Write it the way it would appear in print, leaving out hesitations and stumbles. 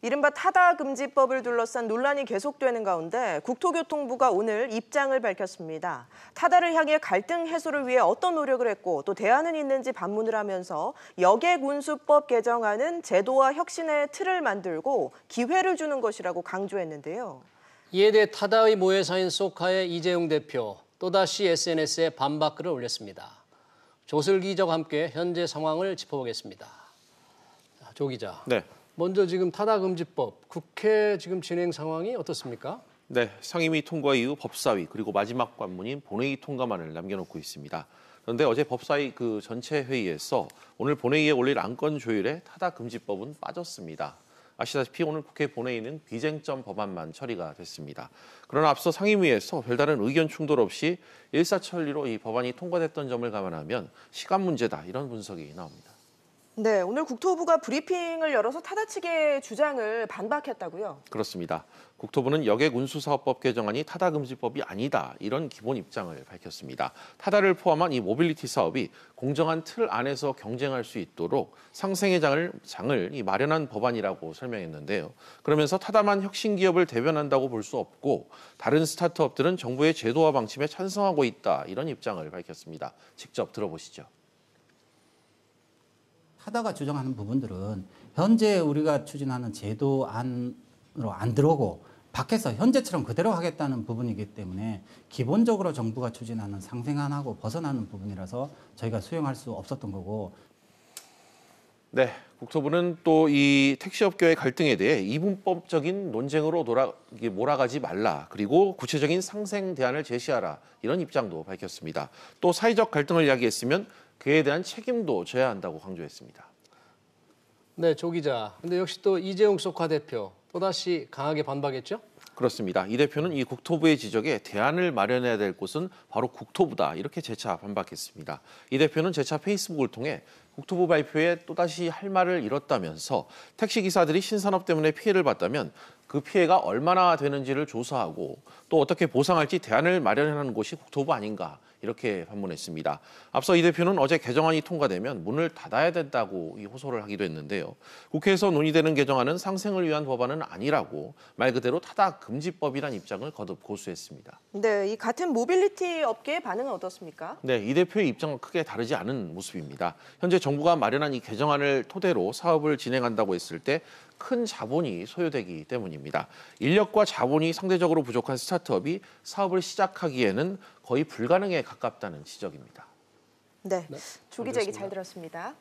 이른바 타다금지법을 둘러싼 논란이 계속되는 가운데 국토교통부가 오늘 입장을 밝혔습니다. 타다를 향해 갈등 해소를 위해 어떤 노력을 했고 또 대안은 있는지 반문을 하면서 여객운수법 개정안은 제도와 혁신의 틀을 만들고 기회를 주는 것이라고 강조했는데요. 이에 대해 타다의 모회사인 소카의 이재용 대표 또다시 SNS에 반박글을 올렸습니다. 조슬기 기자와 함께 현재 상황을 짚어보겠습니다. 조 기자. 네. 먼저 지금 타다금지법, 국회 지금 진행 상황이 어떻습니까? 네, 상임위 통과 이후 법사위 그리고 마지막 관문인 본회의 통과만을 남겨놓고 있습니다. 그런데 어제 법사위 그 전체 회의에서 오늘 본회의에 올릴 안건 조율에 타다금지법은 빠졌습니다. 아시다시피 오늘 국회 본회의는 비쟁점 법안만 처리가 됐습니다. 그러나 앞서 상임위에서 별다른 의견 충돌 없이 일사천리로 이 법안이 통과됐던 점을 감안하면 시간 문제다 이런 분석이 나옵니다. 네, 오늘 국토부가 브리핑을 열어서 타다 측의 주장을 반박했다고요? 그렇습니다. 국토부는 여객운수사업법 개정안이 타다금지법이 아니다 이런 기본 입장을 밝혔습니다. 타다를 포함한 이 모빌리티 사업이 공정한 틀 안에서 경쟁할 수 있도록 상생의 장을 마련한 법안이라고 설명했는데요. 그러면서 타다만 혁신 기업을 대변한다고 볼 수 없고 다른 스타트업들은 정부의 제도와 방침에 찬성하고 있다 이런 입장을 밝혔습니다. 직접 들어보시죠. 타다가 주장하는 부분들은 현재 우리가 추진하는 제도 안으로 안 들어오고 밖에서 현재처럼 그대로 하겠다는 부분이기 때문에 기본적으로 정부가 추진하는 상생안하고 벗어나는 부분이라서 저희가 수용할 수 없었던 거고. 네, 국토부는 또 이 택시업계의 갈등에 대해 이분법적인 논쟁으로 몰아가지 말라, 그리고 구체적인 상생 대안을 제시하라 이런 입장도 밝혔습니다. 또 사회적 갈등을 이야기했으면 그에 대한 책임도 져야 한다고 강조했습니다. 네, 조 기자. 근데 역시 또 이재용 소카 대표 또다시 강하게 반박했죠? 그렇습니다. 이 대표는 이 국토부의 지적에 대안을 마련해야 될 곳은 바로 국토부다 이렇게 재차 반박했습니다. 이 대표는 재차 페이스북을 통해 국토부 발표에 또다시 할 말을 잃었다면서 택시기사들이 신산업 때문에 피해를 봤다면 그 피해가 얼마나 되는지를 조사하고 또 어떻게 보상할지 대안을 마련하는 곳이 국토부 아닌가 이렇게 반문했습니다. 앞서 이 대표는 어제 개정안이 통과되면 문을 닫아야 된다고 호소를 하기도 했는데요. 국회에서 논의되는 개정안은 상생을 위한 법안은 아니라고 말 그대로 타다금지법이란 입장을 거듭 고수했습니다. 네, 이 같은 모빌리티 업계의 반응은 어떻습니까? 네, 이 대표의 입장은 크게 다르지 않은 모습입니다. 현재 정부가 마련한 이 개정안을 토대로 사업을 진행한다고 했을 때 큰 자본이 소요되기 때문입니다. 인력과 자본이 상대적으로 부족한 스타트업이 사업을 시작하기에는 거의 불가능에 가깝다는 지적입니다. 네, 조 기자 얘기 잘 들었습니다.